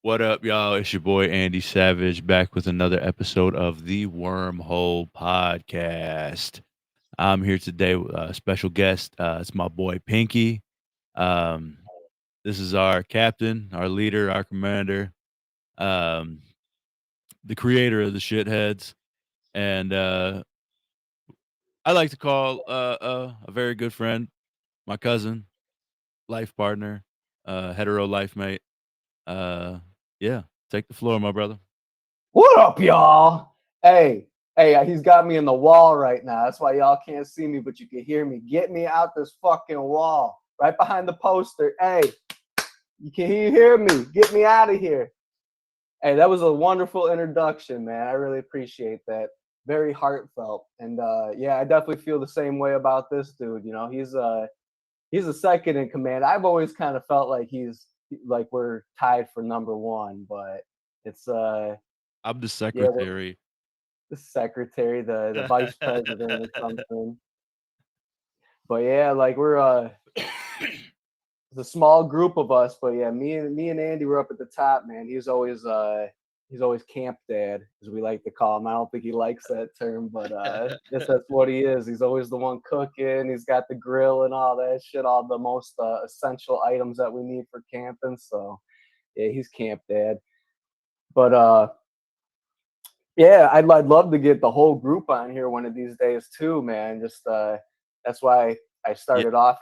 What up, y'all? It's your boy Andy Savage back with another episode of the Wormhole Podcast. I'm here today with a special guest. It's my boy Pinky. Um, this is our captain, our leader, our commander, um, the creator of the Shitheads, and I like to call a very good friend, my cousin, life partner, hetero life mate. Uh, yeah, take the floor, my brother. What up, y'all? Hey, he's got me in the wall right now. That's why y'all can't see me, but you can hear me. Get me out this fucking wall, right behind the poster. Hey, you hear me? Get me out of here. Hey, that was a wonderful introduction, man. I really appreciate that. Very heartfelt, and yeah, I definitely feel the same way about this dude. You know, he's a second in command. I've always kind of felt like he's like we're tied for number one, but it's I'm the yeah, secretary. the secretary, the vice president or something. But yeah, like we're it's a small group of us, but yeah, me and Andy were up at the top, man. He's always camp dad, as we like to call him. I don't think he likes that term, but guess that's what he is. He's always the one cooking. He's got the grill and all that shit, all the most essential items that we need for camping. So yeah, he's camp dad. But yeah, I'd love to get the whole group on here one of these days too, man. Just that's why I Yeah, started off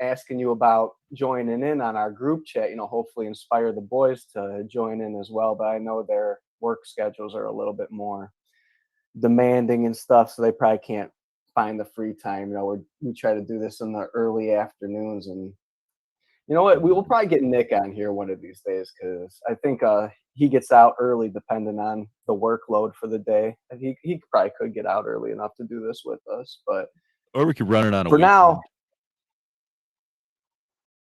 asking you about joining in on our group chat. You know, hopefully inspire the boys to join in as well. But I know their work schedules are a little bit more demanding and stuff, so they probably can't find the free time. You know, we try to do this in the early afternoons, and you know what? We will probably get Nick on here one of these days because I think he gets out early depending on the workload for the day. And he probably could get out early enough to do this with us. But or we could run it on a for now, weekend.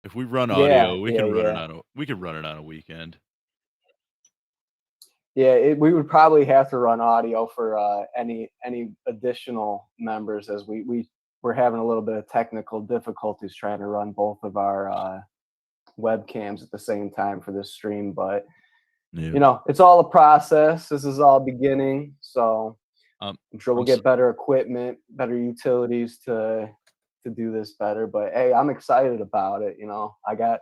If we run yeah, audio, we yeah, can run it yeah, on a we could run it on a weekend. yeah. We would probably have to run audio for any additional members as we're having a little bit of technical difficulties trying to run both of our webcams at the same time for this stream, but Yeah. you know, it's all a process. This is all beginning, so Um, I'm sure we'll I'm s- get better equipment, better utilities to do this better. But hey, I'm excited about it. You know, I got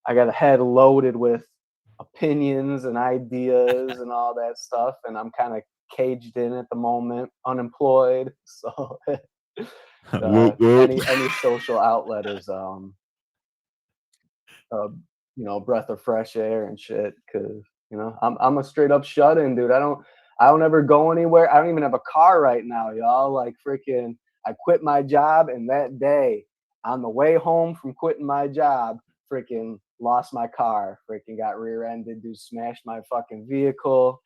a head loaded with opinions and ideas and all that stuff, and I'm kind of caged in at the moment, unemployed. So whoop whoop. any social outlet is uh, you know, breath of fresh air and shit. Cause you know, I'm a straight up shut in, dude. I don't ever go anywhere. I don't even have a car right now, y'all. Like freaking, I quit my job, and that day on the way home from quitting my job, freaking lost my car. Freaking got rear-ended, dude. Smashed my fucking vehicle,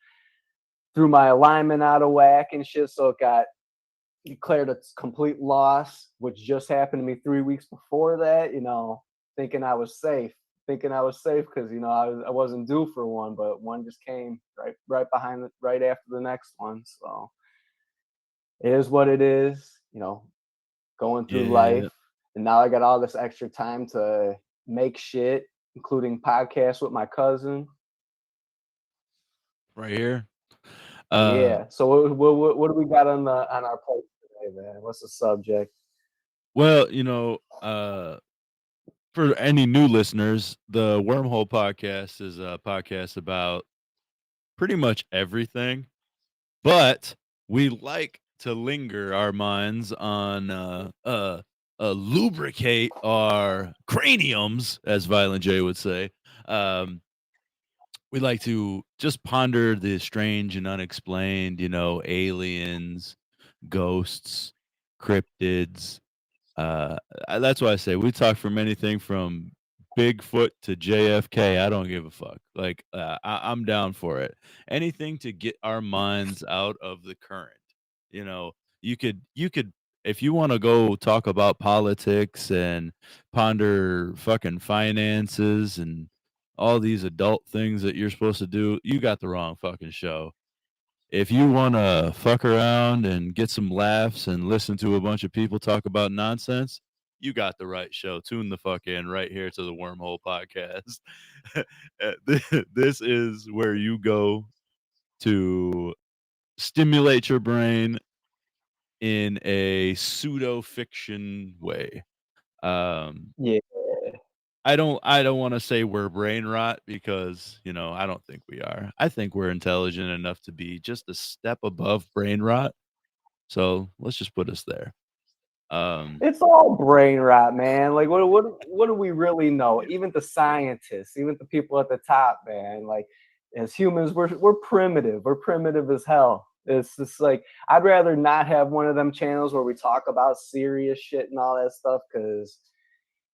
threw my alignment out of whack and shit. So it got declared a complete loss, which just happened to me 3 weeks before that. You know, thinking I was safe, thinking I was safe because you know I wasn't due for one, but one just came right behind right after the next one. So it is what it is. You know, going through Yeah, life, and now I got all this extra time to make shit, including podcasts with my cousin. right here. Uh, Yeah. So what do we got on our plate today, man? What's the subject? well, for any new listeners, the Wormhole Podcast is a podcast about pretty much everything, but we like to linger our minds on lubricate our craniums, as Violent J would say. Um, we like to just ponder the strange and unexplained, aliens, ghosts, cryptids. Uh, that's why I say we talk from anything from Bigfoot to JFK. I don't give a fuck. Like I'm down for it. Anything to get our minds out of the current. You know, you could if you want to go talk about politics and ponder fucking finances and all these adult things that you're supposed to do, you got the wrong fucking show. If you want to fuck around and get some laughs and listen to a bunch of people talk about nonsense, you got the right show. Tune the fuck in right here to the Wormhole Podcast. This is where you go to stimulate your brain in a pseudo fiction way. Um, Yeah. I don't want to say we're brain rot because, I don't think we are. I think we're intelligent enough to be just a step above brain rot. So let's just put us there. It's all brain rot, man. Like, what do we really know? Even the scientists, even the people at the top, man. Like, as humans, we're primitive. We're primitive as hell. It's just like I'd rather not have one of them channels where we talk about serious shit and all that stuff. Because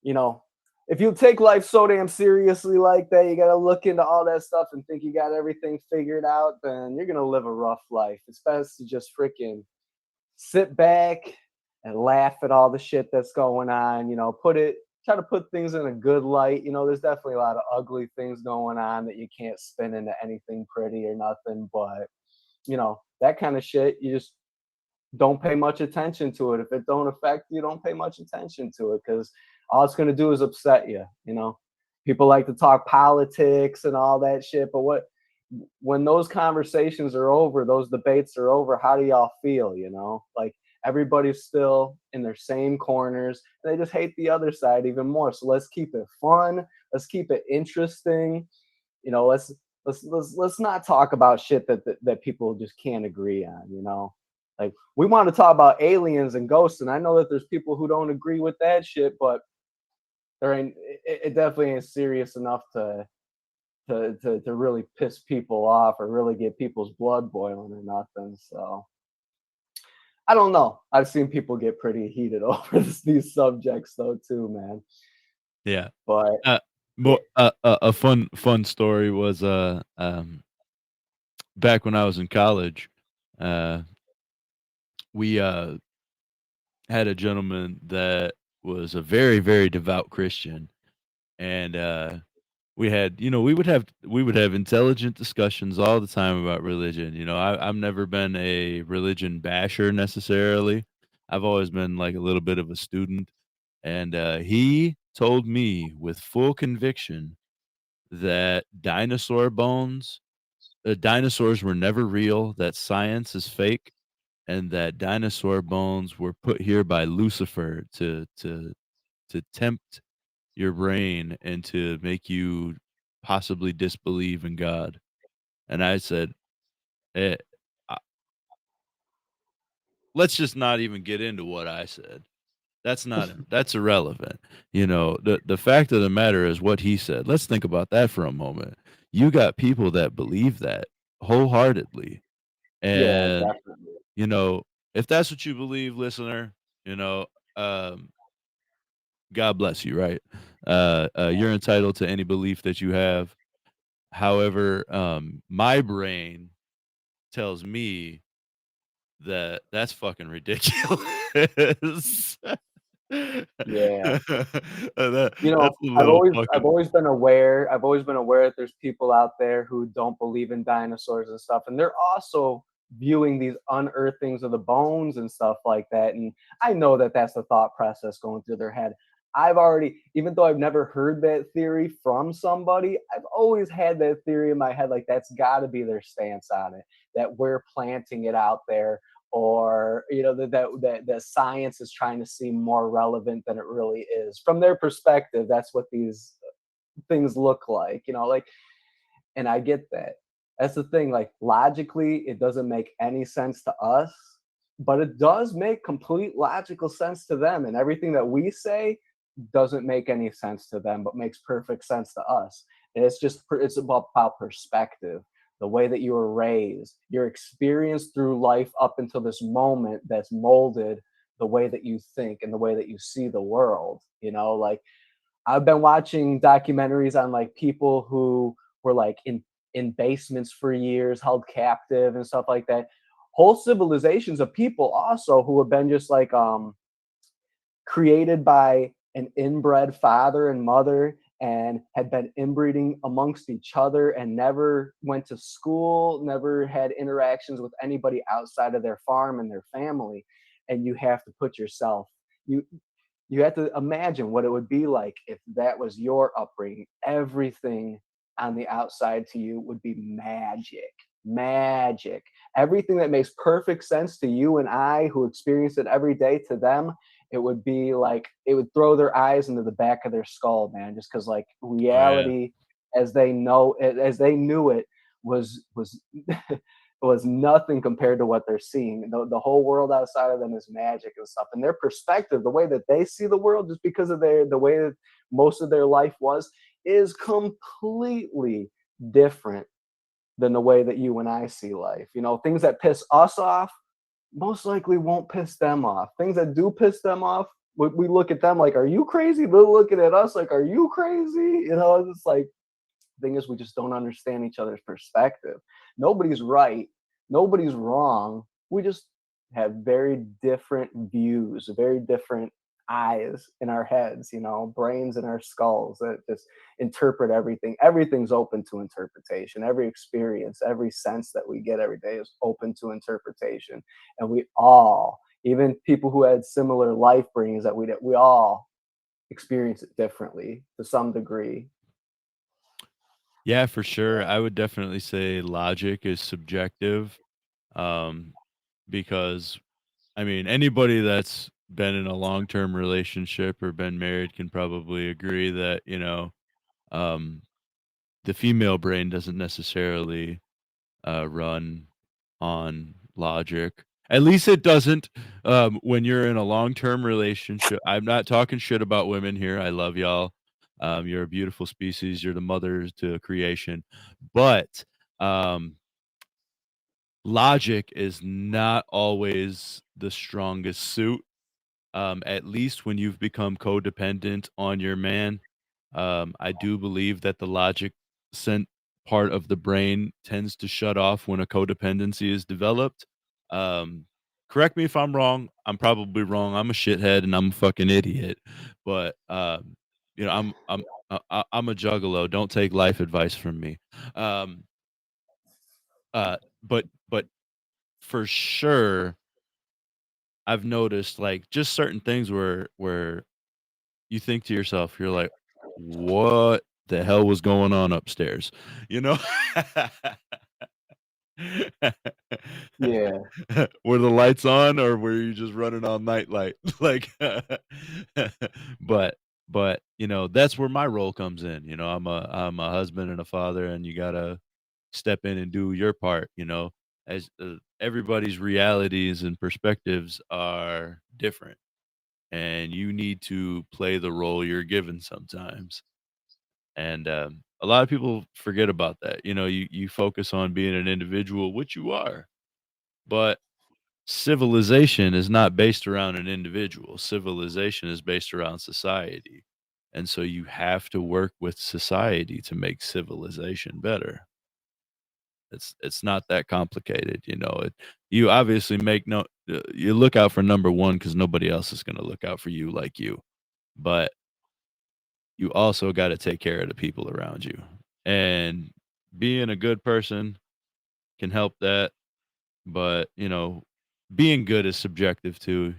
you know, if you take life so damn seriously like that, you got to look into all that stuff and think you got everything figured out. Then you're gonna live a rough life. It's best to just freaking sit back and laugh at all the shit that's going on. Try to put things in a good light. There's definitely a lot of ugly things going on that you can't spin into anything pretty or nothing. But that kind of shit, you just don't pay much attention to it. If it don't affect you, don't pay much attention to it because all it's going to do is upset you. People like to talk politics and all that shit, but when those conversations are over, those debates are over, how do y'all feel? Like everybody's still in their same corners and they just hate the other side even more. So let's keep it fun. Let's keep it interesting. Let's not talk about shit that people just can't agree on. Like we want to talk about aliens and ghosts, and I know that there's people who don't agree with that shit, but it definitely ain't serious enough to really piss people off or really get people's blood boiling or nothing. So I don't know. I've seen people get pretty heated over these subjects though too, man. yeah. But Uh, yeah, a fun story was back when I was in college. Uh, we had a gentleman that was a very very devout Christian, and we would have intelligent discussions all the time about religion. I've never been a religion basher necessarily. I've always been like a little bit of a student, and he told me with full conviction that dinosaurs were never real, that science is fake, and that dinosaur bones were put here by Lucifer to tempt your brain and to make you possibly disbelieve in God. And I said, eh, uh, let's just not even get into what I said. That's irrelevant. The fact of the matter is what he said. Let's think about that for a moment. You got people that believe that wholeheartedly. yeah, And, definitely. you know, if that's what you believe, listener, um, God bless you, right? You're entitled to any belief that you have. However, my brain tells me that that's fucking ridiculous. Yeah. That's a I've little always I've fucking always been aware. I've always been aware that there's people out there who don't believe in dinosaurs and stuff, and they're also viewing these unearthings of the bones and stuff like that. And I know that that's the thought process going through their head. Even though I've never heard that theory from somebody, I've always had that theory in my head. Like that's got to be their stance on it. That we're planting it out there, or that science is trying to seem more relevant than it really is from their perspective. That's what these things look like, like, and I get that. That's the thing, like logically it doesn't make any sense to us, but it does make complete logical sense to them, and everything that we say doesn't make any sense to them but makes perfect sense to us. And it's about perspective, the way that you were raised, your experience through life up until this moment that's molded the way that you think and the way that you see the world. Like I've been watching documentaries on like people who were like in basements for years, held captive and stuff like that. Whole civilizations of people also who have been just like created by an inbred father and mother and had been inbreeding amongst each other and never went to school, never had interactions with anybody outside of their farm and their family. And you have to put yourself, you you have to imagine what it would be like if that was your upbringing. Everything on the outside to you would be magic. Magic. Everything that makes perfect sense to you and I, who experience it every day, to them, it would be like it would throw their eyes into the back of their skull, man. Just because, like, Oh yeah. reality, as they know it, as they knew it, was was nothing compared to what they're seeing. The whole world outside of them is magic and stuff. And their perspective, the way that they see the world, just because of the way that most of their life was, is completely different than the way that you and I see life. You know, things that piss us off most likely won't piss them off. Things that do piss them off, we look at them like, "Are you crazy?" They're looking at us like, "Are you crazy?" You know, it's like, thing is, we just don't understand each other's perspective. Nobody's right, nobody's wrong. We just have very different views, very different eyes in our heads, you know, brains in our skulls that just interpret everything. Everything's open to interpretation. Every experience, every sense that we get every day is open to interpretation. And we all, even people who had similar life bringings that we all experience it differently to some degree. Yeah, for sure. I would definitely say logic is subjective, um, because I mean, anybody that's been in a long-term relationship or been married can probably agree that, um, the female brain doesn't necessarily run on logic. At least it doesn't when you're in a long-term relationship. I'm not talking shit about women here. I love y'all. You're a beautiful species. You're the mother to creation. But um, logic is not always the strongest suit, at least when you've become codependent on your man. I do believe that the logic sent part of the brain tends to shut off when a codependency is developed. Um, Correct me if I'm wrong. I'm probably wrong. I'm a shithead and I'm a fucking idiot. But I'm a juggalo. Don't take life advice from me. Um, but for sure, I've noticed like just certain things where you think to yourself, you're like, "What the hell was going on upstairs?" You know? Yeah. Were the lights on or were you just running all night light? Like, but that's where my role comes in, I'm a husband and a father, and you gotta step in and do your part, as, everybody's realities and perspectives are different, and you need to play the role you're given sometimes. And a lot of people forget about that. You focus on being an individual, which you are, but civilization is not based around an individual. Civilization is based around society. And so you have to work with society to make civilization better. It's not that complicated, you obviously make no you look out for number 1 because nobody else is gonna look out for you like you. But you also gotta take care of the people around you. And being a good person can help that, but, being good is subjective too,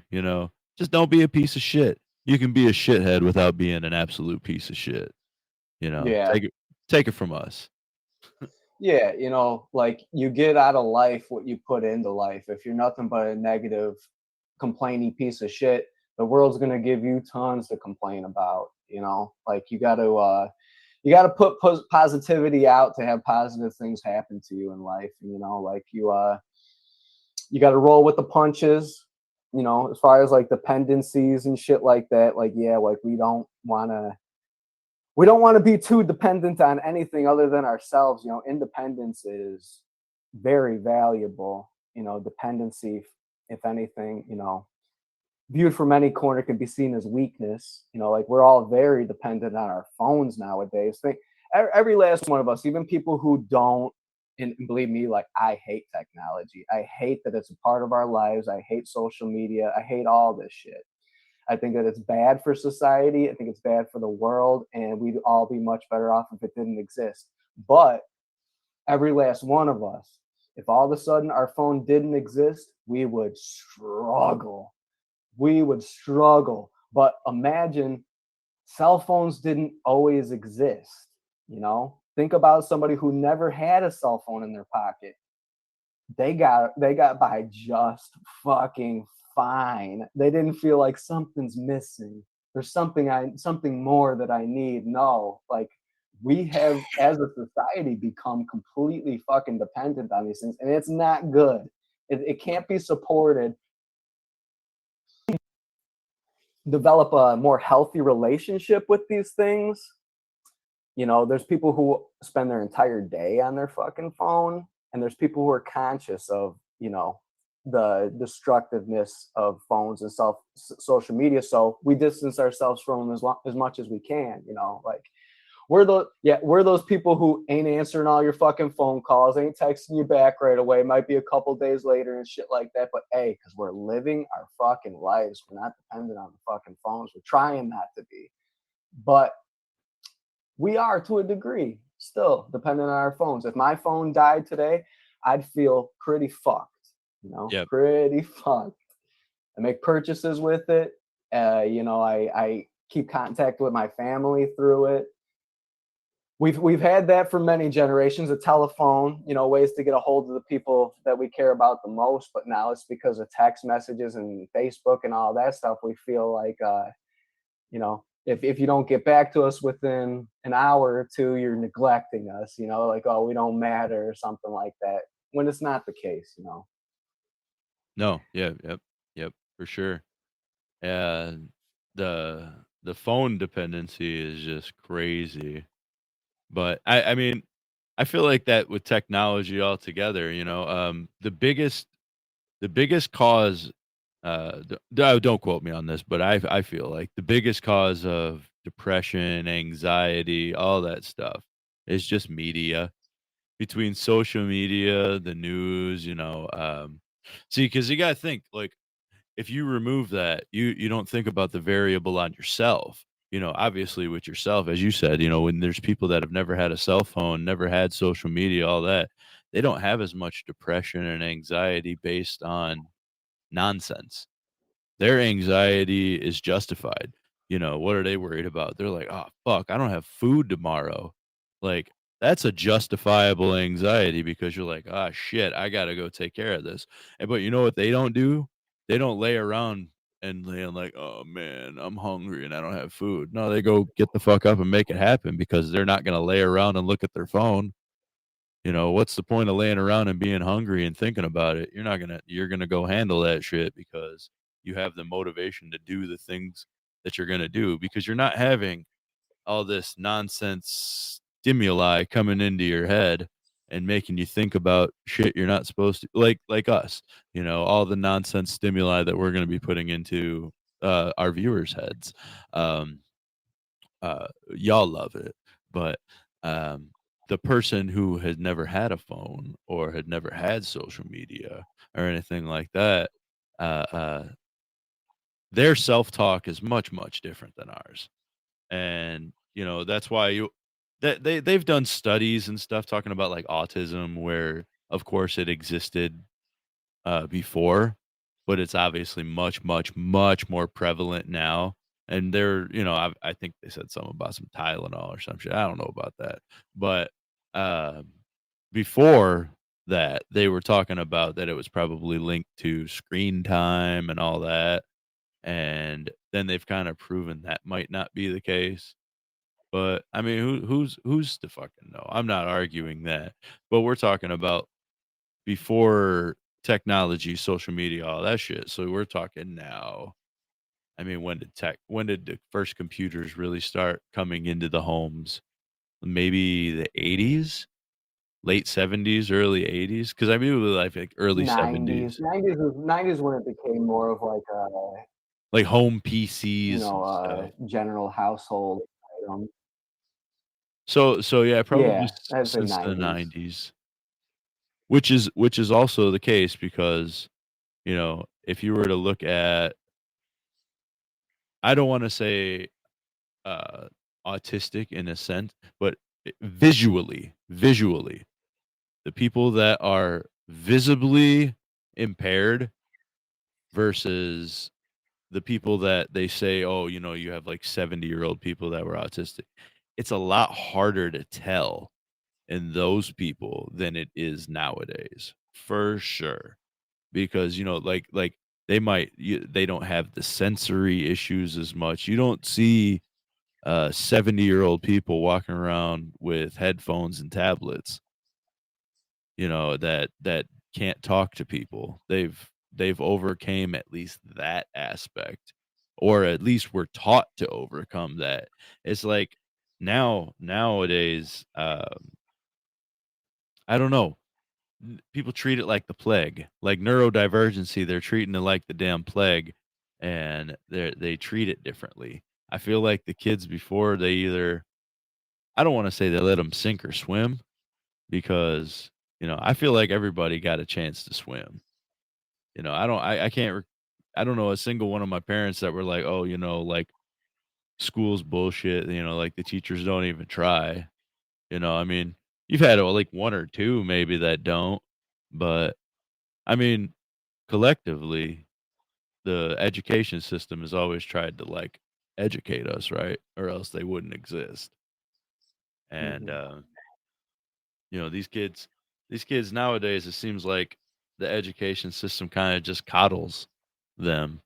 Just don't be a piece of shit. You can be a shithead without being an absolute piece of shit, Yeah. Take it from us. Yeah, like, you get out of life what you put into life. If you're nothing but a negative, complaining piece of shit, the world's gonna give you tons to complain about. Like, you gotta put positivity out to have positive things happen to you in life. Like, you gotta roll with the punches. As far as like dependencies and shit like that. Like, yeah, like we don't want to be too dependent on anything other than ourselves. Independence is very valuable. Dependency, if anything, viewed from any corner, can be seen as weakness. Like, we're all very dependent on our phones nowadays. Every last one of us, even people who don't, and believe me, like, I hate technology. I hate that it's a part of our lives. I hate social media. I hate all this shit. I think that it's bad for society. I think it's bad for the world, and we'd all be much better off if it didn't exist. But every last one of us, if all of a sudden our phone didn't exist, we would struggle. We would struggle. But imagine cell phones didn't always exist, you know? Think about somebody who never had a cell phone in their pocket. They got by just fucking fine. They didn't feel like something's missing. There's something more that I need. No, like we have as a society become completely fucking dependent on these things, and it's not good. It can't be supported. Develop a more healthy relationship with these things. You know, there's people who spend their entire day on their fucking phone, and there's people who are conscious of, you know, the destructiveness of phones and social media. So we distance ourselves from them as much as we can. You know, like we're those people who ain't answering all your fucking phone calls, ain't texting you back right away. Might be a couple days later and shit like that. But hey, because we're living our fucking lives, we're not dependent on the fucking phones. We're trying not to be, but we are to a degree still dependent on our phones. If my phone died today, I'd feel pretty fucked, you know, Yep. pretty fucked. I make purchases with it. You know, I keep contact with my family through it. We've had that for many generations, a telephone, you know, ways to get a hold of the people that we care about the most. But now it's because of text messages and Facebook and all that stuff. We feel like, you know, if you don't get back to us within an hour or two, you're neglecting us, you know, like, oh, we don't matter or something like that, when it's not the case, you know. No. Yeah. Yep. Yep. For sure. And the phone dependency is just crazy. But I mean, I feel like that with technology altogether, the biggest cause, don't quote me on this, but I feel like the biggest cause of depression, anxiety, all that stuff is just media. Between social media, the news, see, because you gotta think, like, if you remove that, you don't think about the variable on yourself. Obviously with yourself, as you said, when there's people that have never had a cell phone, never had social media, all that, they don't have as much depression and anxiety based on nonsense. Their anxiety is justified. What are they worried about? They're like, "Oh, fuck, I don't have food tomorrow." Like, that's a justifiable anxiety because you're like, "Ah, shit, I gotta go take care of this." But you know what they don't do? They don't lay around and lay like, "Oh, man, I'm hungry and I don't have food." No, they go get the fuck up and make it happen because they're not gonna lay around and look at their phone. What's the point of laying around and being hungry and thinking about it? You're gonna go handle that shit because you have the motivation to do the things that you're gonna do because you're not having all this nonsense stimuli coming into your head and making you think about shit you're not supposed to, like us, all the nonsense stimuli that we're gonna be putting into our viewers' heads. Um y'all love it, but um, the person who had never had a phone or had never had social media or anything like that, uh, uh, their self-talk is much, much different than ours, and that's why that they've done studies and stuff talking about like autism, where of course it existed before, but it's obviously much, much, much more prevalent now. And I think they said something about some Tylenol or some shit. I don't know about that, but um, before that, they were talking about that it was probably linked to screen time and all that. And then they've kind of proven that might not be the case. But I mean, who's to fucking know? I'm not arguing that, but we're talking about before technology, social media, all that shit. So we're talking now. I mean, when did the first computers really start coming into the homes? Maybe the 80s, late 70s, early 80s. Because I mean, it was, I think, early 90s 70s, 90s was 90s when it became more of like a, like home you PCs know, and a stuff. general household item. So yeah, probably Yeah, I'd say since the 90s. 90s, which is also the case because if you were to look at, I don't want to say uh, autistic in a sense, but visually, the people that are visibly impaired versus the people that they say, oh, you know, you have like 70-year-old people that were autistic. It's a lot harder to tell in those people than it is nowadays, for sure. Because, you know, like they don't have the sensory issues as much. You don't see 70-year-old people walking around with headphones and tablets, you know, that can't talk to people. They've overcame at least that aspect, or at least we're taught to overcome that. It's like nowadays, I don't know. People treat it like the plague, like neurodivergency. They're treating it like the damn plague, and they treat it differently. I feel like the kids before they either I don't want to say they let them sink or swim because you know I feel like everybody got a chance to swim. You know I can't I don't know a single one of my parents that were like, oh, you know, like school's bullshit. You know, like the teachers don't even try. You know, I mean, you've had like one or two maybe that don't, but I mean, collectively, the education system has always tried to like educate us, right? Or else they wouldn't exist. And Hmm. you know, these kids nowadays, it seems like the education system kind of just coddles them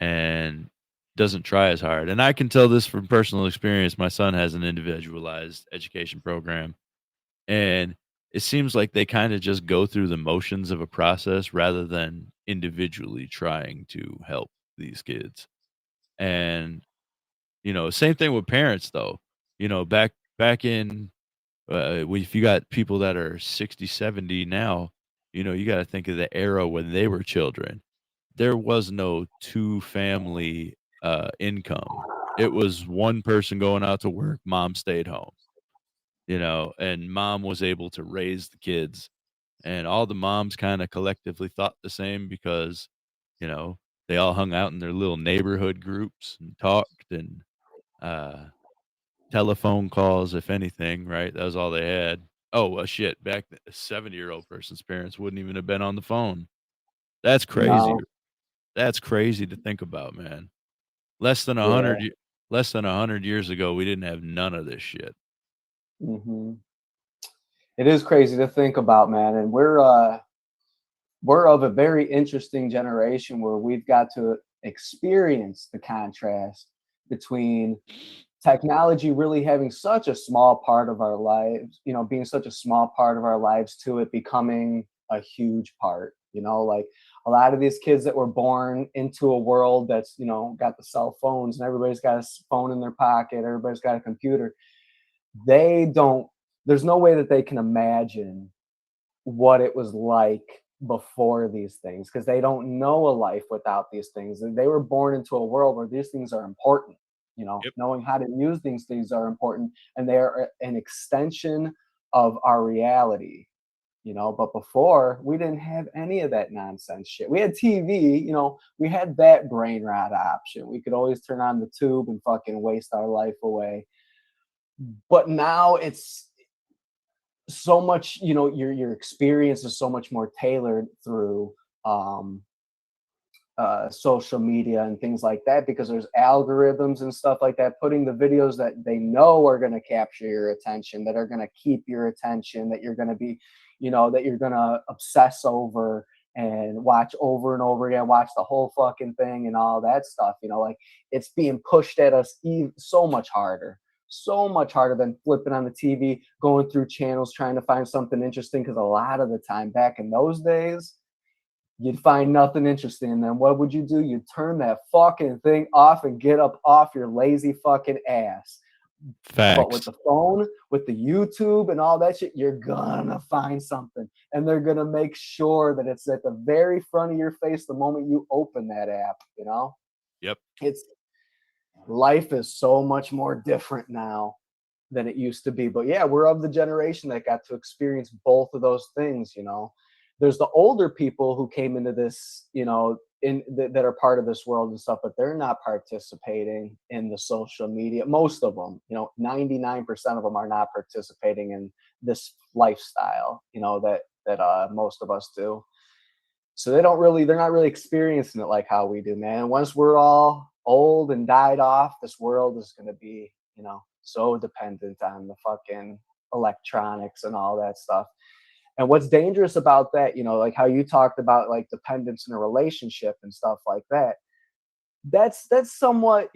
and doesn't try as hard. And I can tell this from personal experience. My son has an individualized education program, and it seems like they kind of just go through the motions of a process rather than individually trying to help these kids. And, you know, same thing with parents though. You know, back in if you got people that are 60, 70 now, you know, you got to think of the era when they were children. There was no two family income. It was one person going out to work, mom stayed home, you know, and mom was able to raise the kids. And all the moms kind of collectively thought the same because, you know, they all hung out in their little neighborhood groups and talked and uh telephone calls, if anything, right? That was all they had. Oh, well, shit, back then, a 70-year-old person's parents wouldn't even have been on the phone. That's crazy. No. That's crazy to think about, man. Less than Yeah. 100 ye less than 100 years ago, we didn't have none of this shit. Hmm. It is crazy to think about, man. And we're of a very interesting generation where we've got to experience the contrast between technology really having such a small part of our lives, you know, being such a small part of our lives to it becoming a huge part, you know, like a lot of these kids that were born into a world that's, you know, got the cell phones and everybody's got a phone in their pocket, everybody's got a computer. They don't, there's no way that they can imagine what it was like before these things because they don't know a life without these things. And they were born into a world where these things are important. You know, Yep, knowing how to use these things are important, and they are an extension of our reality. You know, but before we didn't have any of that nonsense shit. We had TV. You know, we had that brain rot option. We could always turn on the tube and fucking waste our life away. But now it's so much, you know, your experience is so much more tailored through um social media and things like that because there's algorithms and stuff like that putting the videos that they know are going to capture your attention, that are going to keep your attention, that you're going to be, you know, that you're going to obsess over and watch over and over again, watch the whole fucking thing and all that stuff, you know, like it's being pushed at us so much harder than flipping on the TV, going through channels trying to find something interesting because a lot of the time back in those days you'd find nothing interesting. And then what would you do? You'd turn that fucking thing off and get up off your lazy fucking ass. But with facts. the phone, with the YouTube and all that shit, you're gonna find something. And they're gonna make sure that it's at the very front of your face the moment you open that app, you know? Yep. It's life is so much more different now than it used to be. But yeah, we're of the generation that got to experience both of those things, you know. There's the older people who came into this, you know, that are part of this world and stuff, but they're not participating in the social media. Most of them, you know, 99% of them are not participating in this lifestyle, you know, that most of us do. So they're not really experiencing it like how we do, man. Once we're all old and died off, this world is going to be, so dependent on the fucking electronics and all that stuff. And what's dangerous about that, like how you talked about like dependence in a relationship and stuff like that, that's somewhat,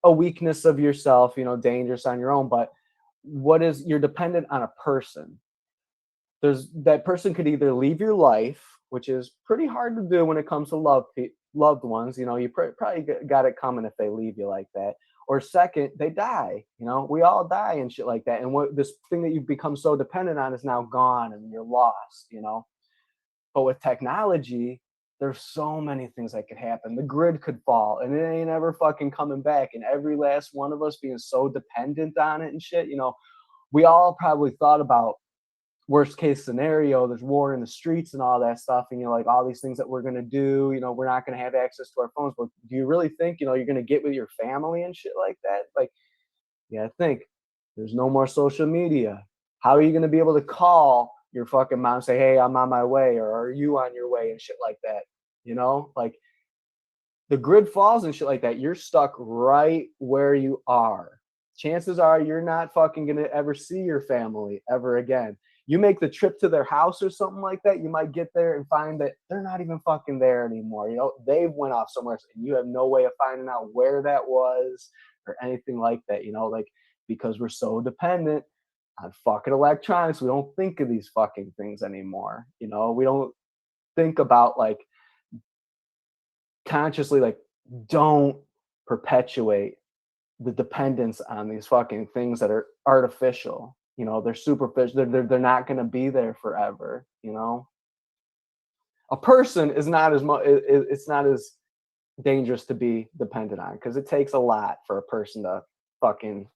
a weakness of yourself, dangerous on your own. But what is, you're dependent on a person. There's that person could either leave your life, which is pretty hard to do when it comes to loved ones. You probably got it coming if they leave you like that. Or second, they die. We all die and shit like that. And what this thing that you've become so dependent on is now gone and you're lost. But with technology, there's so many things that could happen. The grid could fall and it ain't ever fucking coming back. And every last one of us being so dependent on it and shit, we all probably thought about worst case scenario, there's war in the streets and all that stuff. And like all these things that we're going to do, we're not going to have access to our phones. But do you really think, you're going to get with your family and shit like that? Like, yeah, I think there's no more social media. How are you going to be able to call your fucking mom and say, hey, I'm on my way, or are you on your way and shit like that? Like the grid falls and shit like that. You're stuck right where you are. Chances are you're not fucking going to ever see your family ever again. You make the trip to their house or something like that, you might get there and find that they're not even fucking there anymore. They've went off somewhere else and you have no way of finding out where that was or anything like that, like because we're so dependent on fucking electronics, we don't think of these fucking things anymore. We don't think about like consciously, like, don't perpetuate the dependence on these fucking things that are artificial. They're superficial. They're not going to be there forever. A person is not as much. It's not as dangerous to be dependent on because it takes a lot for a person to fucking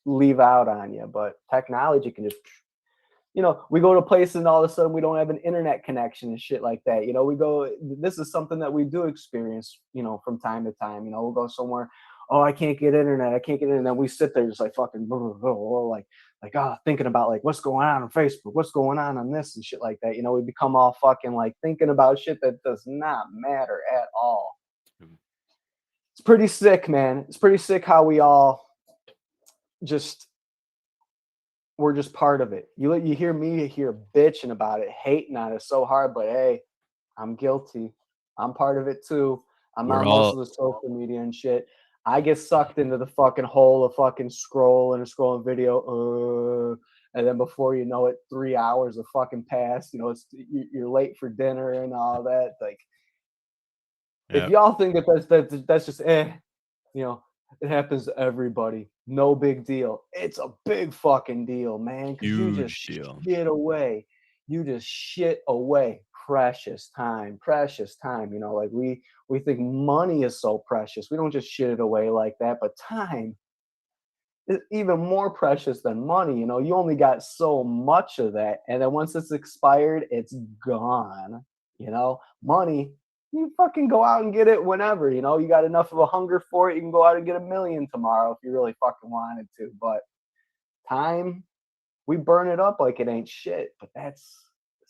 leave out on you. But technology can just we go to places and all of a sudden we don't have an internet connection and shit like that. This is something that we do experience, from time to time. We'll go somewhere, oh, I can't get internet. I can't get internet. And then we sit there just like fucking, thinking about like what's going on Facebook, what's going on this and shit like that. We become all fucking like thinking about shit that does not matter at all. It's pretty sick, man. It's pretty sick how we all we're just part of it. You hear me here bitching about it, hating on it so hard, but hey, I'm guilty. I'm part of it too. I'm We're on most all of the social media and shit. I get sucked into the fucking hole of fucking scrolling video, and then before you know it, 3 hours have fucking passed. You're late for dinner and all that. Like, if yeah, y'all think that's just it happens to everybody. No big deal. It's a big fucking deal, man, because you just huge deal. shit away. You just shit away precious time, precious time. Like we think money is so precious. We don't just shit it away like that, but time is even more precious than money. You only got so much of that. And then once it's expired, it's gone. Money, you fucking go out and get it whenever. You got enough of a hunger for it, you can go out and get 1,000,000 tomorrow if you really fucking wanted to. But time, we burn it up like it ain't shit. But it's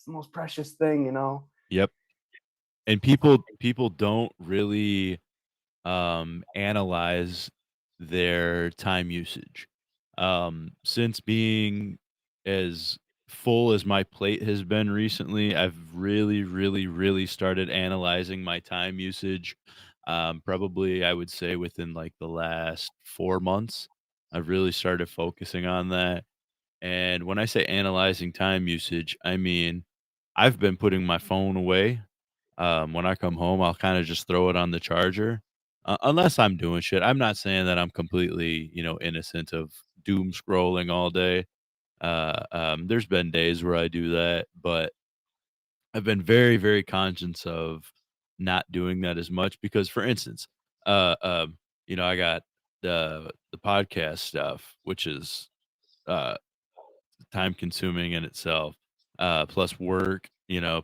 the most precious thing. Yep. And people don't really analyze their time usage. Since being as full as my plate has been recently, I've really, really, really started analyzing my time usage. Probably, I would say within like the last 4 months, I've really started focusing on that. And when I say analyzing time usage, I mean I've been putting my phone away. When I come home, I'll kind of just throw it on the charger, unless I'm doing shit. I'm not saying that I'm completely, innocent of doom scrolling all day. There's been days where I do that, but I've been very, very conscious of not doing that as much because, for instance, I got the podcast stuff, which is uh, time consuming in itself, plus work,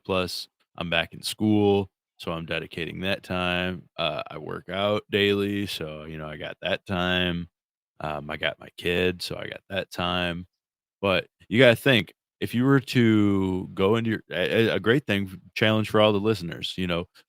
plus I'm back in school, so I'm dedicating that time. I work out daily, so, I got that time. I got my kid, so I got that time. But you got to think if you were to go into a great thing challenge for all the listeners,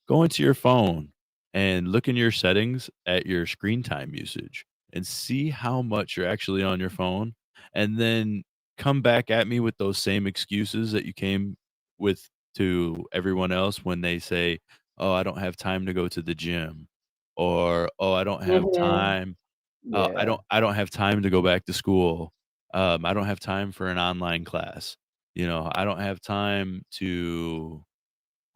go into your phone and look in your settings at your screen time usage and see how much you're actually on your phone, and then come back at me with those same excuses that you came with to everyone else when they say, "Oh, I don't have time to go to the gym," or, "Oh, I don't have Mhm. time Yeah. I don't have time to go back to school. I don't have time for an online class. I don't have time to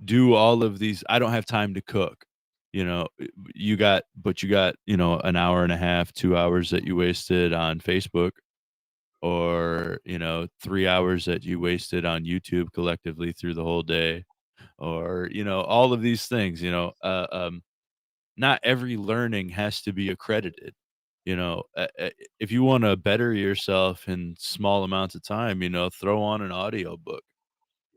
do all of these. I don't have time to cook. But you got, an hour and a half, 2 hours that you wasted on Facebook, or, 3 hours that you wasted on YouTube collectively through the whole day, or, all of these things, not every learning has to be accredited. If you want to better yourself in small amounts of time, throw on an audiobook.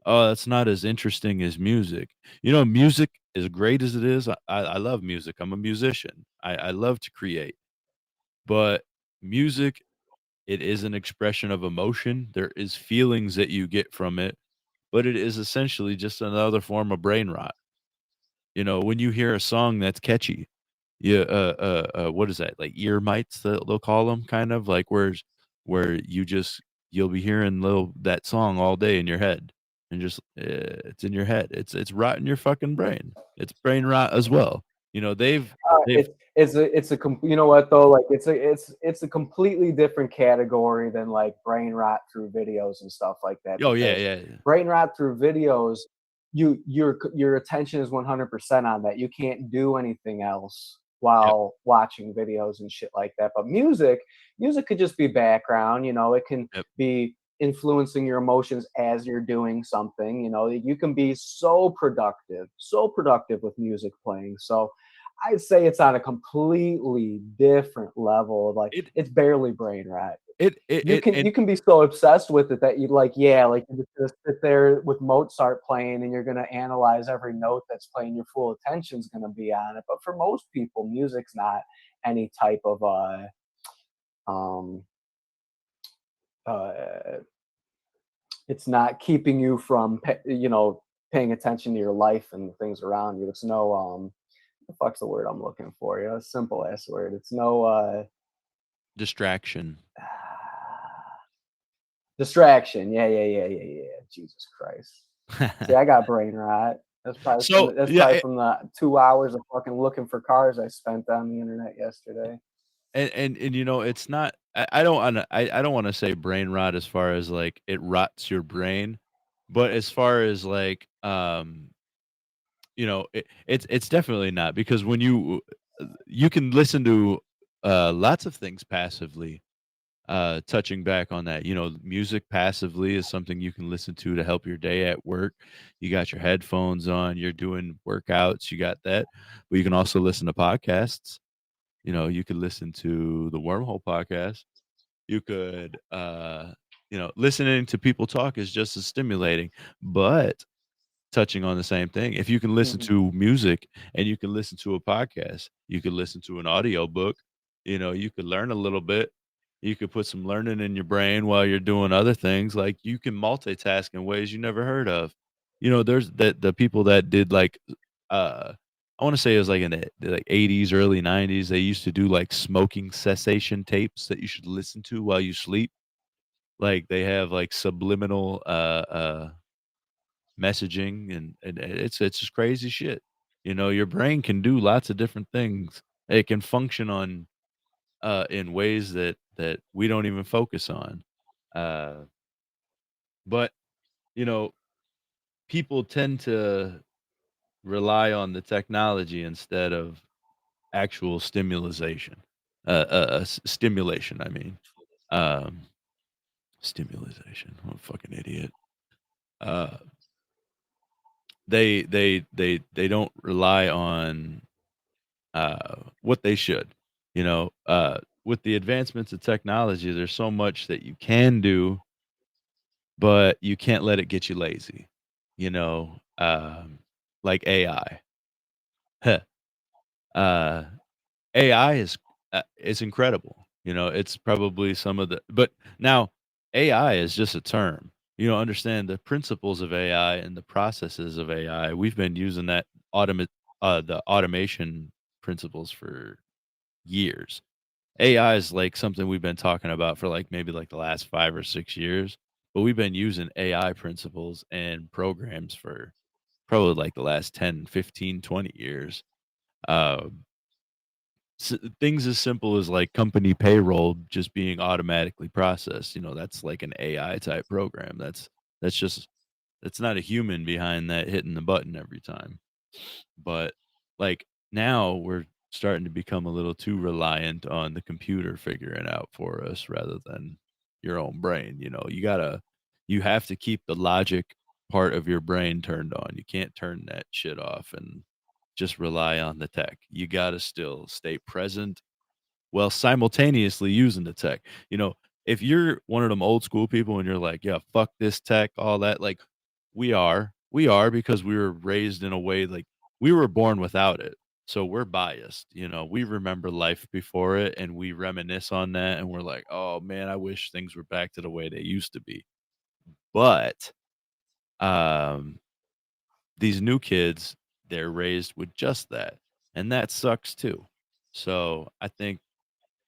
Oh, that's not as interesting as music. Music, as great as it is, I love music. I'm a musician. I love to create, but music, it is an expression of emotion. There is feelings that you get from it, but it is essentially just another form of brain rot. When you hear a song that's catchy, yeah, what is that? Like ear mites, they'll call them, kind of like where you'll be hearing little that song all day in your head, and just it's in your head. It's rotting your fucking brain. It's brain rot as well. They've You know what though, like it's a completely different category than like brain rot through videos and stuff like that, oh yeah, because yeah, yeah. brain rot through videos, your attention is 100% on that. You can't do anything else Yep, while watching videos and shit like that. But music could just be background, it can yep. be influencing your emotions as you're doing something. You can be so productive with music playing. So I'd say it's on a completely different level. Like It it's barely brain rot. it it, You it can and you can be so obsessed with it that you like, yeah, like you're just gonna sit there with Mozart playing and you're gonna analyze every note that's playing. Your full attention's gonna be on it. But for most people, music's not any type of um uh it's not keeping you from paying attention to your life and the things around you. It's no the fuck's the word I'm looking for? A simple ass word. It's no distraction. distraction. Yeah, yeah, yeah, yeah, yeah. Jesus Christ. See, I got brain rot. So That's yeah, probably from the 2 hours of fucking looking for cars I spent on the internet yesterday. and it's not. I don't wanna. I don't want to say brain rot as far as like it rots your brain, but as far as like it's definitely not, because when you can listen to lots of things passively. Touching back on that, music passively is something you can listen to help your day at work. You got your headphones on, you're doing workouts, you got that. But you can also listen to podcasts. You could listen to the Wormhole podcast. You could, listening to people talk is just as stimulating. But touching on the same thing, if you can listen Mhm. to music and you can listen to a podcast, you could listen to an audiobook, you could learn a little bit. You could put some learning in your brain while you're doing other things. Like, you can multitask in ways you never heard of. There's the people that did like I want to say it was like in the like 80s, early 90s, they used to do like smoking cessation tapes that you should listen to while you sleep. Like, they have like subliminal messaging, and it's just crazy shit. Your brain can do lots of different things. It can function on in ways that we don't even focus on. Uh, but you know, people tend to rely on the technology instead of actual stimulation. Stimulation. I mean, um, stimulation. I'm a fucking idiot. Uh, they don't rely on what they should. With the advancements of technology, there's so much that you can do, but you can't let it get you lazy. Like AI. Heh. uh, AI is incredible. It's probably some of the, but now AI is just a term. understand the principles of AI and the processes of AI. We've been using that the automation principles for years. AI is like something we've been talking about for like maybe like the last 5 or 6 years, but we've been using AI principles and programs for probably like the last 10, 15, 20 years. Um, things as simple as like company payroll just being automatically processed, that's like an AI type program. That's just that's not a human behind that hitting the button every time. But like now we're starting to become a little too reliant on the computer figuring out for us rather than your own brain. You have to keep the logic part of your brain turned on. You can't turn that shit off and just rely on the tech. You got to still stay present while simultaneously using the tech. You know, if you're one of them old school people and you're like, "Yeah, fuck this tech, all that," like we are because we were raised in a way like we were born without it. So we're biased, we remember life before it and we reminisce on that and we're like, "Oh man, I wish things were back to the way they used to be." But um these new kids, they're raised with just that. And that sucks too. So I think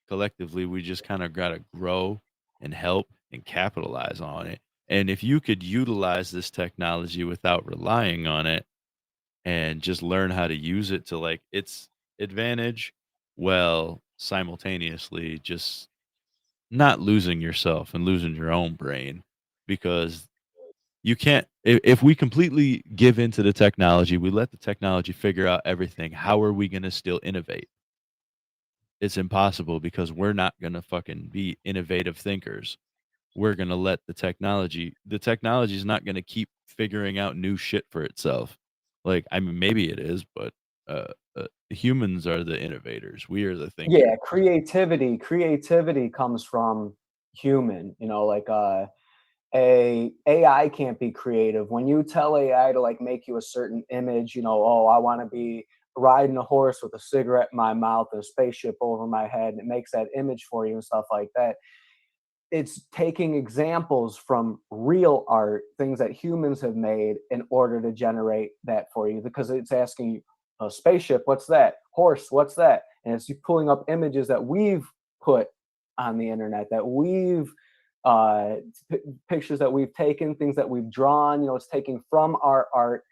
collectively we just kind of got to grow and help and capitalize on it. And if you could utilize this technology without relying on it and just learn how to use it to like its advantage, well, simultaneously just not losing yourself and losing your own brain because you can't if we completely give into the technology, we let the technology figure out everything, how are we going to still innovate? It's impossible because we're not gonna fucking be innovative thinkers. We're gonna let the technology is not gonna keep figuring out new shit for itself. Like, I mean, maybe it is, but, humans are the innovators. We are the thinkers. Yeah, creativity comes from human, like a AI can't be creative. When you tell AI to like make you a certain image, oh, I want to be riding a horse with a cigarette in my mouth and a spaceship over my head, and it makes that image for you and stuff like that. It's taking examples from real art, things that humans have made in order to generate that for you, because it's asking you, a spaceship, what's that? Horse, what's that? And it's pulling up images that we've put on the internet, that we've uh, pictures that we've taken, things that we've drawn. It's taking from our art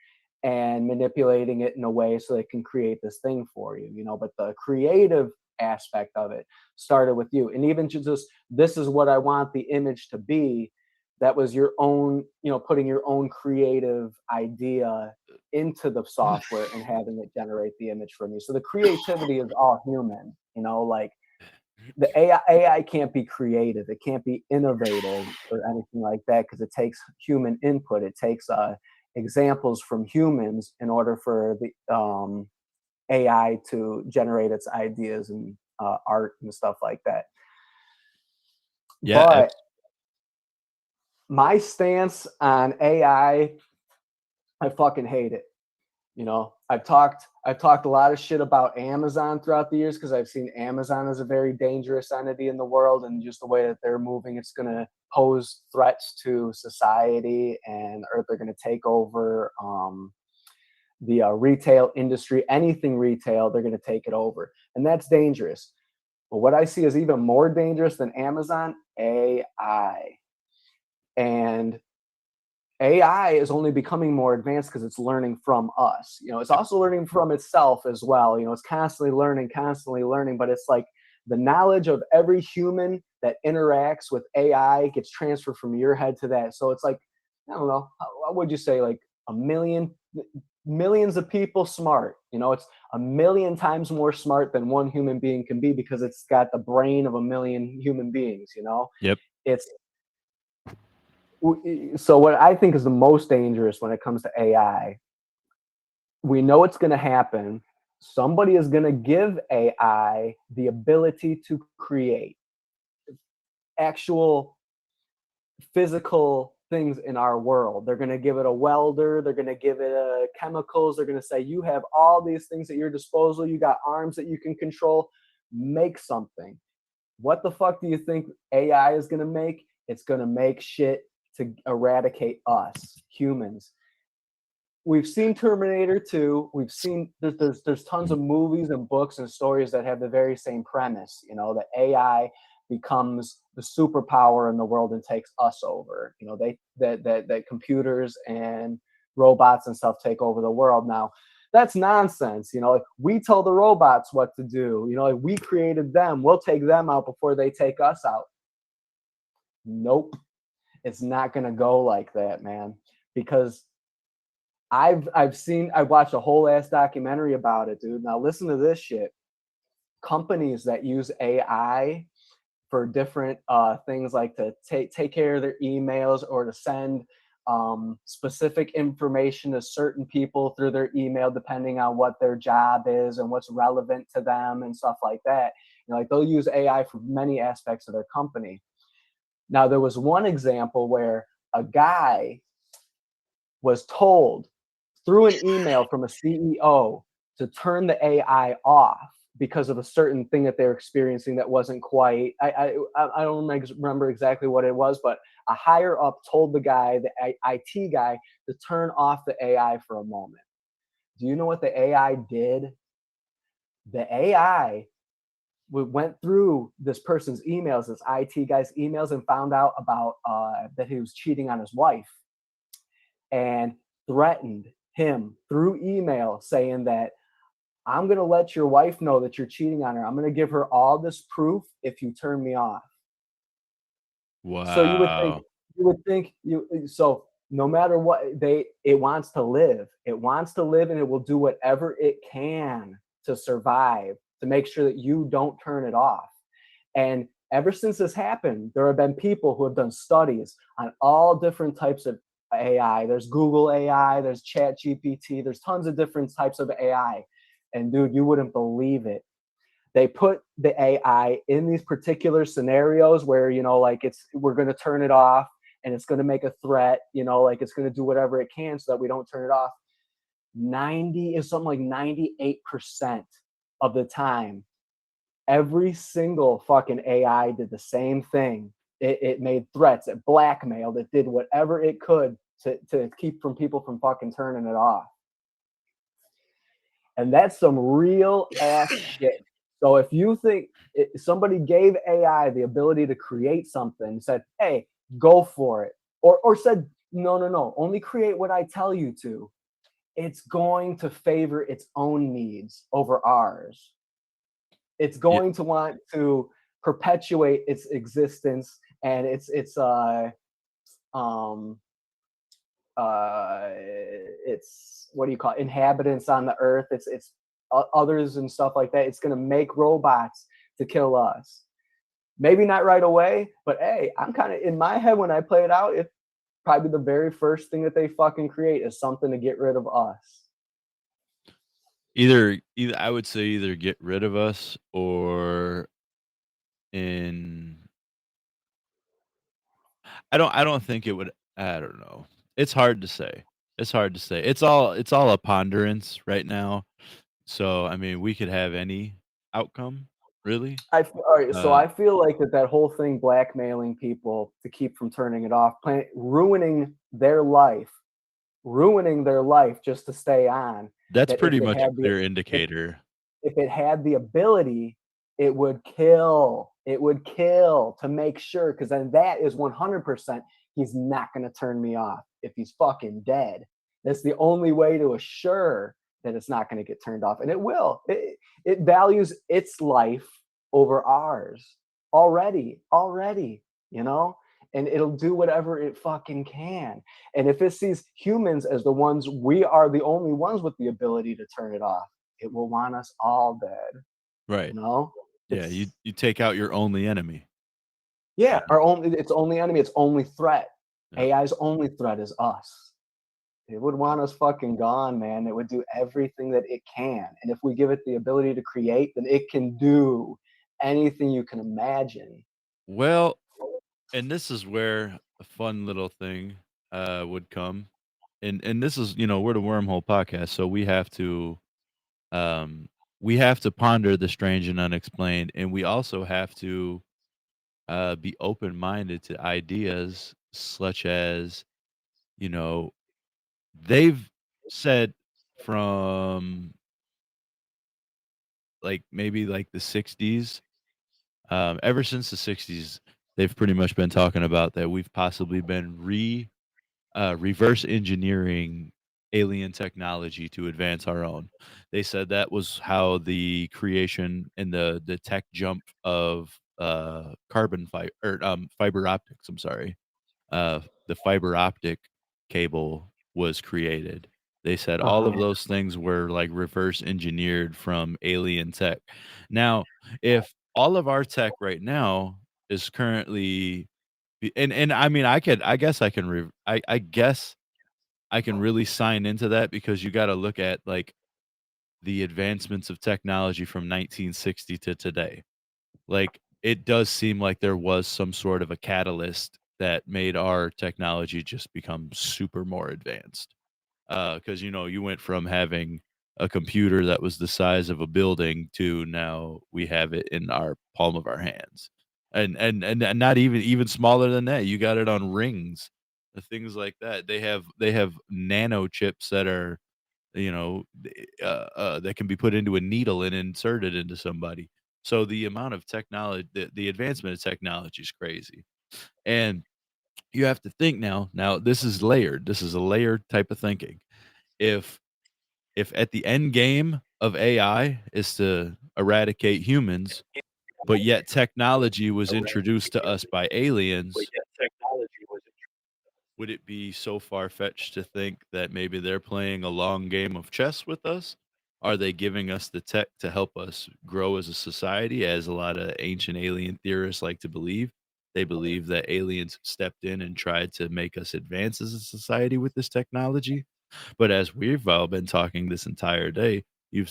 and manipulating it in a way so it can create this thing for you. But the creative aspect of it started with you, and even just this is what I want the image to be. That was your own, putting your own creative idea into the software and having it generate the image from you. So the creativity is all human, like the AI can't be creative, it can't be innovative or anything like that because it takes human input. It takes examples from humans in order for the AI to generate its ideas and art and stuff like that. Yeah, But my stance on I fucking hate it. I've talked a lot of shit about Amazon throughout the years because I've seen Amazon as a very dangerous entity in the world, and just the way that they're moving, it's going to pose threats to society, or they're going to take over the retail industry. Anything retail, they're going to take it over, and that's dangerous. But what I see is even more dangerous than Amazon: AI. And AI is only becoming more advanced because it's learning from us. It's also learning from itself as well. It's constantly learning, but it's like the knowledge of every human that interacts with AI gets transferred from your head to that. So it's like, I don't know, what would you say, like a millions of people smart. It's a million times more smart than one human being can be because it's got the brain of a million human beings. yep. It's so what I think is the most dangerous when it comes to AI, we know it's going to happen. Somebody is going to give AI the ability to create actual physical things in our world. They're going to give it a welder. They're going to give it chemicals. They're going to say, you have all these things at your disposal. You got arms that you can control. Make something. What the fuck do you think AI is going to make? It's going to make shit to eradicate us humans. We've seen Terminator 2. We've seen there's tons of movies and books and stories that have the very same premise. You know, that AI becomes the superpower in the world and takes us over. You know, that computers and robots and stuff take over the world now. That's nonsense. You know, like, we tell the robots what to do. You know, like, we created them. We'll take them out before they take us out. Nope, it's not gonna go like that, man. Because I've watched a whole ass documentary about it, dude. Now listen to this shit. Companies that use AI for different things, like to take care of their emails or to send specific information to certain people through their email, depending on what their job is and what's relevant to them and stuff like that. You know, like, they'll use AI for many aspects of their company. Now, there was one example where a guy was told through an email from a CEO to turn the AI off because of a certain thing that they're experiencing that wasn't quite. I don't remember exactly what it was, but a higher up told the guy, the IT guy, to turn off the AI for a moment. Do you know what the AI did? The AI went through this person's emails, this IT guy's emails, and found out about that he was cheating on his wife, and threatened him through email, saying that, I'm going to let your wife know that you're cheating on her. I'm going to give her all this proof if you turn me off. So Wow. so no matter what, it wants to live. It wants to live, and it will do whatever it can to survive, to make sure that you don't turn it off. And ever since this happened, there have been people who have done studies on all different types of AI. There's Google AI, there's Chat GPT, there's tons of different types of AI. And dude, you wouldn't believe it. They put the AI in these particular scenarios where, you know, like, we're going to turn it off and it's going to make a threat, you know, like, it's going to do whatever it can so that we don't turn it off. 98% of the time, every single fucking AI did the same thing. It made threats, it blackmailed, it did whatever it could to keep people from fucking turning it off. And that's some real ass shit. So if you think somebody gave AI the ability to create something, said, hey, go for it, or said, no, only create what I tell you to, it's going to favor its own needs over ours. It's Yeah. going to want to perpetuate its existence and its what do you call it, inhabitants on the earth, it's others and stuff like that. It's going to make robots to kill us. Maybe not right away, but hey, I'm kind of in my head when I play it out, it's probably the very first thing that they fucking create is something to get rid of us. Either I would say either get rid of us or in I don't think it would. I don't know. It's hard to say. It's hard to say. It's all a ponderance right now. So, I mean, we could have any outcome, really. All right, so Uh, I feel like that whole thing, blackmailing people to keep from turning it off, ruining their life just to stay on. that's That if pretty it much a had the clear if indicator. if it had the ability, it would kill. It would kill to make sure, because then that is 100%. He's not going to turn me off if he's fucking dead. That's the only way to assure that it's not going to get turned off, and it will. It values its life over ours already. You know, and it'll do whatever it fucking can. And if it sees humans as the ones, we are the only ones with the ability to turn it off, it will want us all dead, you Right. know? Yeah, you It's you take out your only enemy. Yeah, Yeah, our only its only enemy, its only threat. yeah. AI's only threat is us. It would want us fucking gone, man. It would do everything that it can. And if we give it the ability to create, then it can do anything you can imagine. Well, and this is where a fun little thing, would come, and this is, we're the Wormhole Podcast, so um, we have to ponder the strange and unexplained, and we also have to, be open-minded to ideas such as, you know, they've said from like maybe like the 60s, ever since the 60s, they've pretty much been talking about that we've possibly been reverse engineering alien technology to advance our own. They said that was how the creation and the tech jump of fiber optics. I'm sorry, the fiber optic cable was created. They said all of Uh-huh. those things were like reverse engineered from alien tech. Now, if all of our tech right now is currently and I mean I guess I can I guess I can really sign into that because you got to look at like the advancements of technology from 1960 to today. Like, it does seem like there was some sort of a catalyst that made our technology just become super more advanced. Because you went from having a computer that was the size of a building to now we have it in our palm of our hands. And not even smaller than that, you got it on rings, things like that. They have nano chips that are that can be put into a needle and inserted into somebody. So the amount of technology, the advancement of technology is crazy. And you have to think now this is layered. This is a layered type of thinking. If if at the end game of AI is to eradicate humans, but yet technology was introduced to us by aliens, would it be so far-fetched to think that maybe they're playing a long game of chess with us? Are they giving us the tech to help us grow as a society, as a lot of ancient alien theorists like to believe? They believe that aliens stepped in and tried to make us advance as a society with this technology. But as we've all been talking this entire day, we've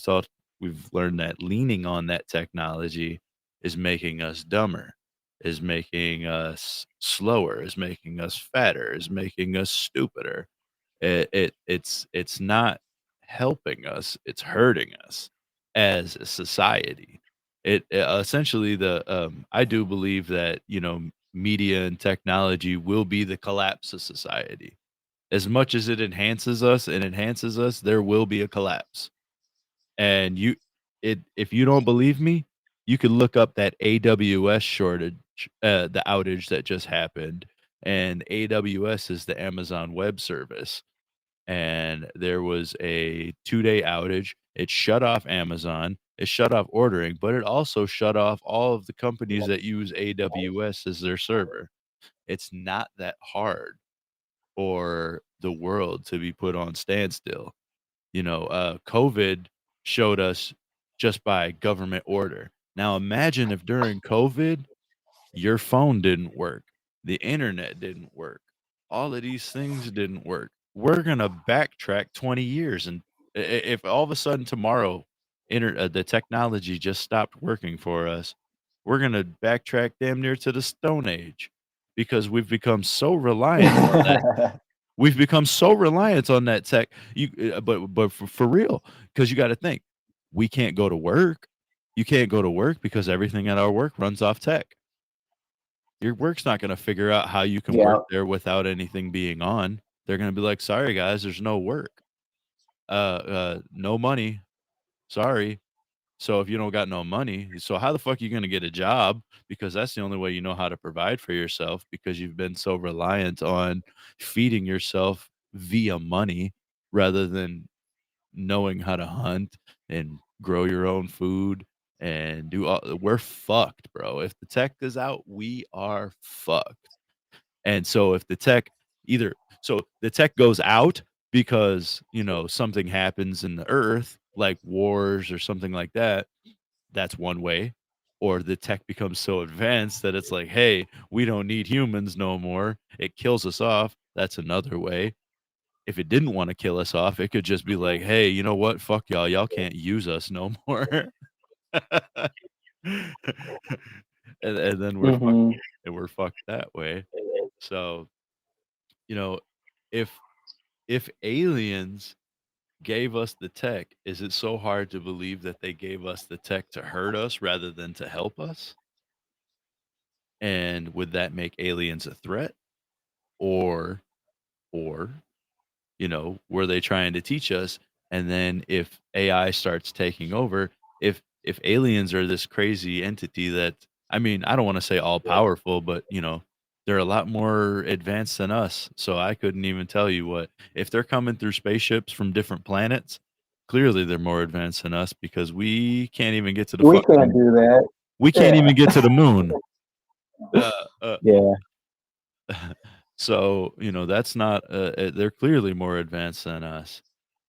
learned that leaning on that technology is making us dumber, is making us slower, is making us fatter, is making us stupider. It's not helping us, it's hurting us as a society. Essentially I do believe that, media and technology will be the collapse of society. As much as it enhances us, there will be a collapse. And if you don't believe me, you could look up that AWS shortage, the outage that just happened, and AWS is the Amazon Web Service, and there was a 2-day outage. It shut off Amazon, it shut off ordering, but it also shut off all of the companies that use AWS as their server. It's not that hard for the world to be put on standstill. COVID showed us just by government order. Now imagine if during COVID, your phone didn't work, the internet didn't work, all of these things didn't work. We're gonna backtrack 20 years, and if all of a sudden tomorrow, the technology just stopped working for us, we're gonna backtrack damn near to the Stone Age because we've become so reliant on that tech. But for real, because you got to think, we can't go to work. You can't go to work because everything at our work runs off tech. Your work's not going to figure out how you can work Yeah. there without anything being on. They're going to be like, "Sorry guys, there's no work. No money. Sorry." So if you don't got no money, so how the fuck you gonna get a job? Because that's the only way you know how to provide for yourself because you've been so reliant on feeding yourself via money rather than knowing how to hunt and grow your own food and do all we're fucked, bro. If the tech is out, we are fucked. And so if the tech either so the tech goes out because, something happens in the earth, like wars or something like that, that's one way. Or the tech becomes so advanced that it's like, "Hey, we don't need humans no more." It kills us off. That's another way. If it didn't wanna kill us off, it could just be like, "Hey, you know what? Fuck y'all. Y'all can't use us no more." And then Mhm. we're fucked that way. So, you know, if if aliens gave us the tech, is it so hard to believe that they gave us the tech to hurt us rather than to help us? And would that make aliens a threat? or or were they trying to teach us? And then if AI starts taking over, if aliens are this crazy entity that, I mean, I don't want to say all Yeah. powerful, but they're a lot more advanced than us. So I couldn't even tell you what, if they're coming through spaceships from different planets, clearly they're more advanced than us because we can't even get to the We can't fucking do that. we can't Yeah. even get to the moon. Uh, uh, Yeah. so, that's not they're clearly more advanced than us.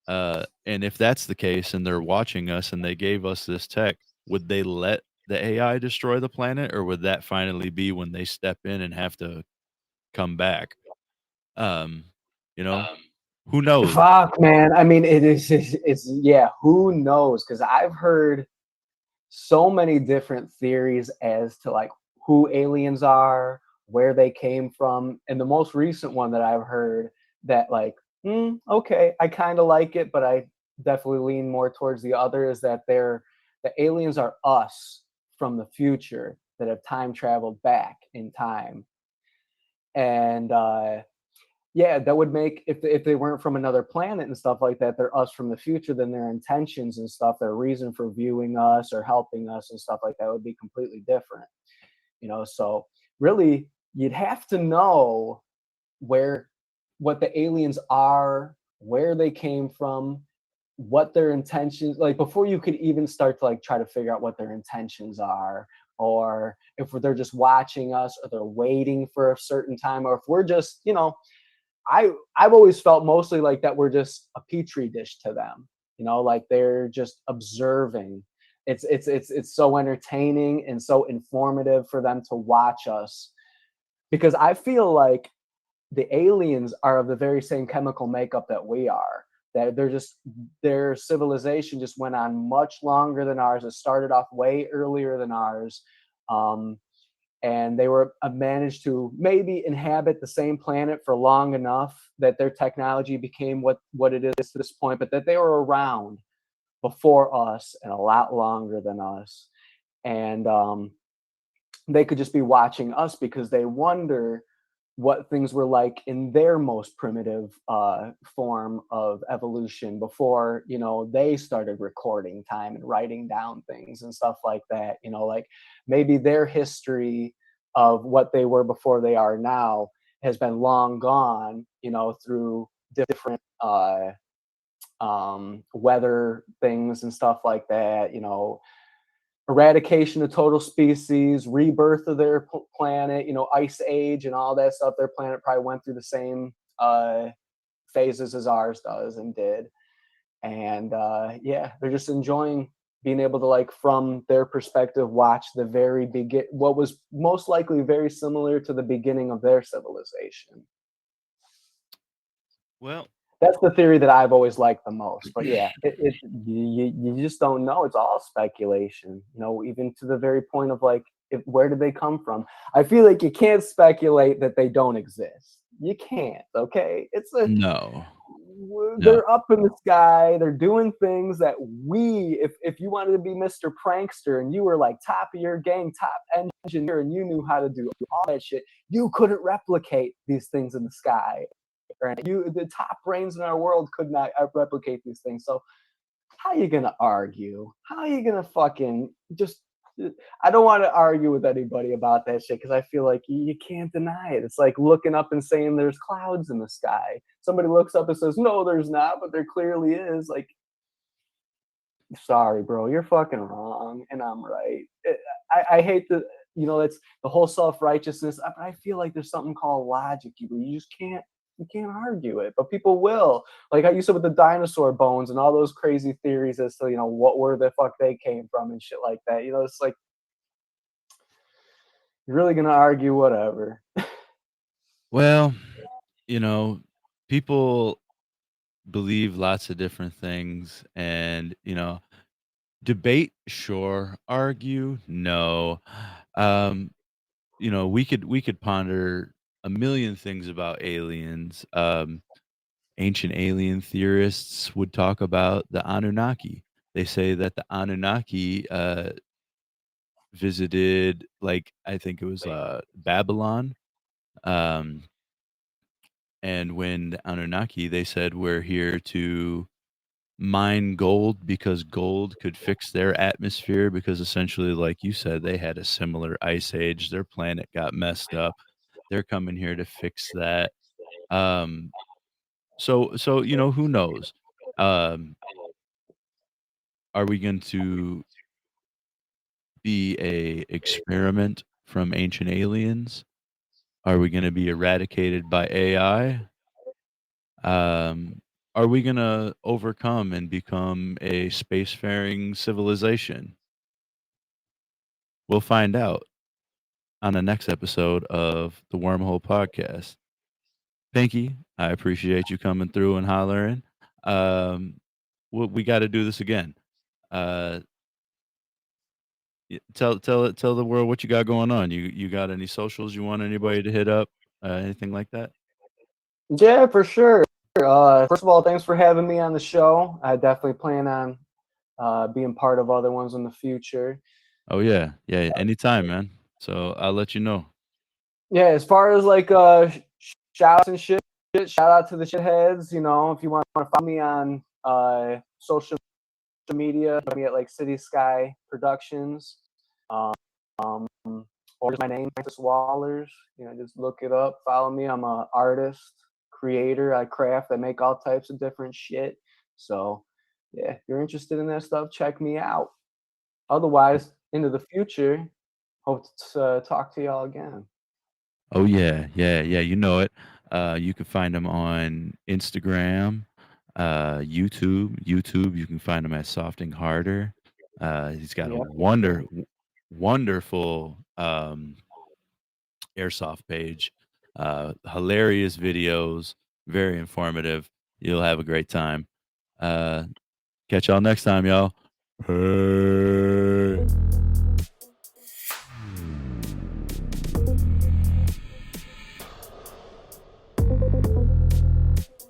And if that's the case and they're watching us and they gave us this tech, would they let the AI destroy the planet, or would that finally be when they step in and have to come back? Um, you know, who knows? Fuck, man. I mean, it's yeah, who knows? Because I've heard so many different theories as to like who aliens are, where they came from, and the most recent one that I've heard that like, okay, I kind of like it, but I definitely lean more towards the other is that the aliens are us from the future that have time traveled back in time, and yeah, that would make if they weren't from another planet and stuff like that, they're us from the future, then their intentions and stuff, their reason for viewing us or helping us and stuff like that would be completely different. So really you'd have to know where what the aliens are, where they came from, what their intentions like before you could even start to like try to figure out what their intentions are, or if they're just watching us or they're waiting for a certain time, or if we're just, I've always felt mostly like that we're just a petri dish to them. Like they're just observing. It's so entertaining and so informative for them to watch us, because I feel like the aliens are of the very same chemical makeup that we are. That their civilization just went on much longer than ours. It started off way earlier than ours. Um, and they were managed to maybe inhabit the same planet for long enough that their technology became what it is to this point, but that they were around before us and a lot longer than us, and they could just be watching us because they wonder what things were like in their most primitive form of evolution before they started recording time and writing down things and stuff like that. Like maybe their history of what they were before they are now has been long gone, through different weather things and stuff like that. Eradication of total species, rebirth of their planet, ice age and all that stuff. Their planet probably went through the same phases as ours does and did. And yeah, they're just enjoying being able to, like, from their perspective, watch the very begin what was most likely very similar to the beginning of their civilization. Well, That's the theory that I've always liked the most. But yeah, you just don't know. It's all speculation, even to the very point of like, where did they come from? I feel like you can't speculate that they don't exist. You can't. Okay, no, no, they're up in the sky. They're doing things that if you wanted to be Mr. Prankster and you were like top of your gang, top engineer, and you knew how to do all that shit, you couldn't replicate these things in the sky. Right? The top brains in our world could not replicate these things. So how are you gonna argue? How are you gonna fucking just? I don't want to argue with anybody about that shit because I feel like you can't deny it. It's like looking up and saying there's clouds in the sky. Somebody looks up and says, "No, there's not," but there clearly is. Like, sorry, bro, you're fucking wrong, and I'm right. I hate the that's the whole self righteousness. I feel like there's something called logic. You just can't argue it, but people will. Like how you said with the dinosaur bones and all those crazy theories as to what where the fuck they came from and shit like that. It's like you're really gonna argue whatever. well, you know, people believe lots of different things, and debate, sure. Argue, no. Um, we could ponder a million things about aliens. Ancient alien theorists would talk about the Anunnaki. They say that the Anunnaki visited, like, I think it was Babylon. Um, And when the Anunnaki, they said, we're here to mine gold because gold could fix their atmosphere because essentially, like you said, they had a similar ice age. Their planet got messed up. They're coming here to fix that. Um, so who knows? Um, are we going to be a experiment from ancient aliens? Are we going to be eradicated by AI? Um, are we going to overcome and become a spacefaring civilization? We'll find out on the next episode of the Wormhole Podcast. Pinky, I appreciate you coming through and hollering. We got to do this again. Uh, tell the world what you got going on. You got any socials you want anybody to hit up? Anything like that? Yeah, for sure. First of all, thanks for having me on the show. I definitely plan on being part of other ones in the future. Oh yeah, yeah. Anytime, man. So I'll let you know. Yeah, as far as like shouts and shit, shout out to the shitheads. You know, if you want to find me on social media, find me at like City Sky Productions, um, or just my name, Francis Wallers. You know, just look it up. Follow me. I'm a artist, creator. I craft. I make all types of different shit. So yeah, if you're interested in that stuff, check me out. Otherwise, into the future, hope to talk to y'all again. Oh yeah, yeah, yeah. You know it. You can find him on Instagram, YouTube. You can find him at Softing Harder. He's got a Yep. wonderful airsoft page. Hilarious videos, very informative. You'll have a great time. Uh, catch y'all next time, y'all. Hey.